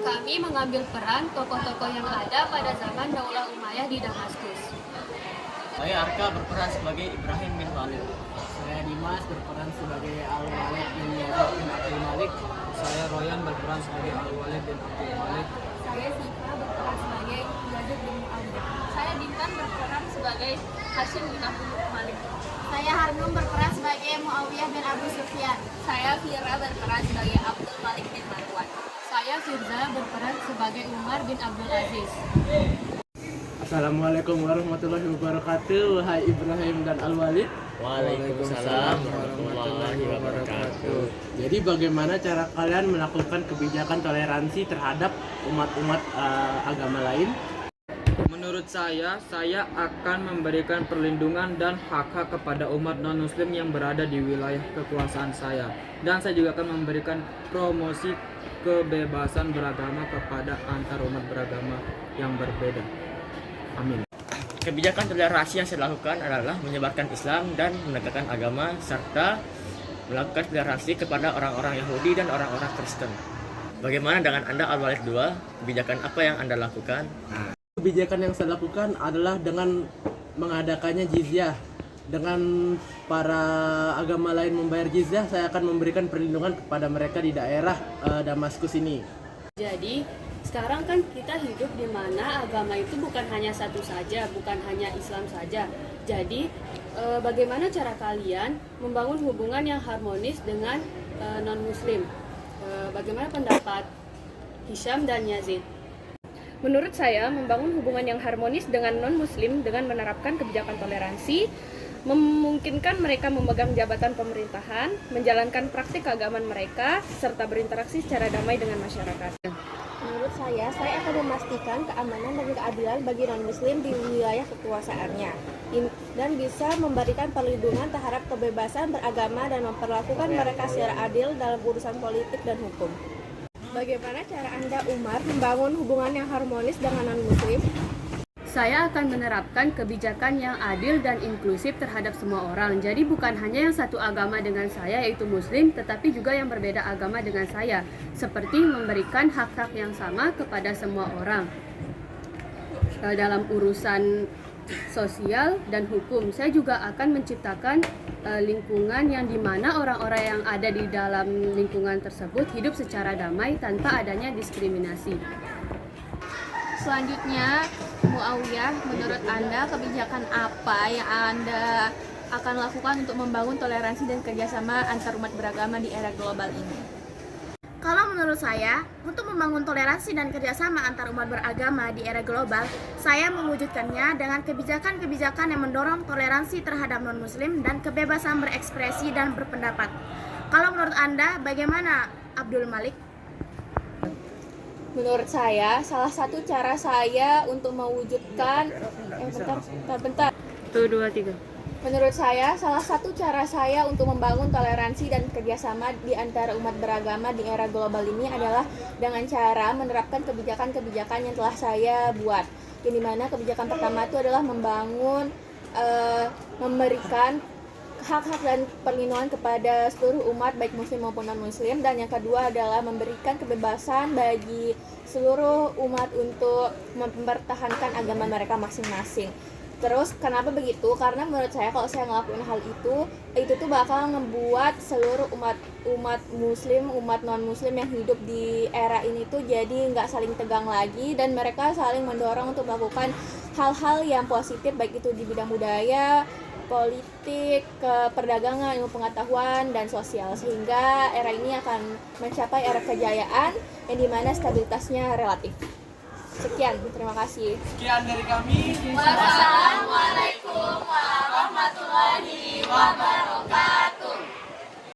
Kami mengambil peran tokoh-tokoh yang ada pada zaman Daulah Umayyah di Damaskus. Saya Arka berperan sebagai Ibrahim bin Walid. Saya Dimas berperan sebagai Al-Walid bin Yazid bin Abdul Malik. Saya Royan berperan sebagai Al-Walid bin Abdul Malik. Saya Sifa berperan sebagai Yazid bin Muawiyah. Saya Bintan berperan sebagai Hashim bin Abdul Malik. Saya Harnum berperan sebagai Muawiyah bin Abu Sufyan. Saya Fira berperan sebagai Abdul Malik bin Marwan. Saya Firza berperan sebagai Umar bin Abdul Aziz. Assalamualaikum warahmatullahi wabarakatuh. Wahai Ibrahim dan Al-Walid. Waalaikumsalam warahmatullahi wabarakatuh. Jadi bagaimana cara kalian melakukan kebijakan toleransi terhadap umat-umat agama lain? Menurut saya akan memberikan perlindungan dan hak-hak kepada umat non-muslim yang berada di wilayah kekuasaan saya. Dan saya juga akan memberikan promosi kebebasan beragama kepada antar umat beragama yang berbeda. Amin. Kebijakan toleransi yang saya lakukan adalah menyebarkan Islam dan menegakkan agama serta melakukan toleransi kepada orang-orang Yahudi dan orang-orang Kristen. Bagaimana dengan Anda Al-Walid 2? Kebijakan apa yang Anda lakukan? Kebijakan yang saya lakukan adalah dengan mengadakannya jizyah. Dengan para agama lain membayar jizyah, saya akan memberikan perlindungan kepada mereka di daerah Damaskus ini. Jadi, sekarang kan kita hidup di mana agama itu bukan hanya satu saja, bukan hanya Islam saja. Jadi, bagaimana cara kalian membangun hubungan yang harmonis dengan non-muslim? Bagaimana pendapat Hisham dan Yazid? Menurut saya, membangun hubungan yang harmonis dengan non-muslim dengan menerapkan kebijakan toleransi, memungkinkan mereka memegang jabatan pemerintahan, menjalankan praktik keagamaan mereka, serta berinteraksi secara damai dengan masyarakat. Menurut saya akan memastikan keamanan dan keadilan bagi non-muslim di wilayah kekuasaannya dan bisa memberikan perlindungan terhadap kebebasan beragama dan memperlakukan mereka secara adil dalam urusan politik dan hukum. Bagaimana cara Anda, Umar, membangun hubungan yang harmonis dengan non-muslim? Saya akan menerapkan kebijakan yang adil dan inklusif terhadap semua orang. Jadi bukan hanya yang satu agama dengan saya yaitu muslim, tetapi juga yang berbeda agama dengan saya. Seperti memberikan hak-hak yang sama kepada semua orang. Dalam urusan sosial dan hukum, saya juga akan menciptakan lingkungan yang dimana orang-orang yang ada di dalam lingkungan tersebut hidup secara damai tanpa adanya diskriminasi. Selanjutnya, Muawiyah, menurut Anda kebijakan apa yang Anda akan lakukan untuk membangun toleransi dan kerjasama antar umat beragama di era global ini? Kalau menurut saya, untuk membangun toleransi dan kerjasama antar umat beragama di era global, saya mewujudkannya dengan kebijakan-kebijakan yang mendorong toleransi terhadap non-muslim dan kebebasan berekspresi dan berpendapat. Kalau menurut Anda, bagaimana, Abdul Malik? Menurut saya, salah satu cara saya untuk mewujudkan bentar. 1, 2, 3. Menurut saya, salah satu cara saya untuk membangun toleransi dan kerjasama di antara umat beragama di era global ini adalah dengan cara menerapkan kebijakan-kebijakan yang telah saya buat. Yang dimana kebijakan pertama itu adalah memberikan hak-hak dan perlindungan kepada seluruh umat baik muslim maupun non-muslim, dan yang kedua adalah memberikan kebebasan bagi seluruh umat untuk mempertahankan agama mereka masing-masing. Terus kenapa begitu? Karena menurut saya kalau saya ngelakuin hal itu tuh bakal ngebuat seluruh umat muslim, umat non-muslim yang hidup di era ini tuh jadi nggak saling tegang lagi, dan mereka saling mendorong untuk melakukan hal-hal yang positif baik itu di bidang budaya, politik, perdagangan, ilmu pengetahuan, dan sosial, sehingga era ini akan mencapai era kejayaan yang dimana stabilitasnya relatif. Sekian, terima kasih. Sekian dari kami. Wassalamualaikum warahmatullahi wabarakatuh.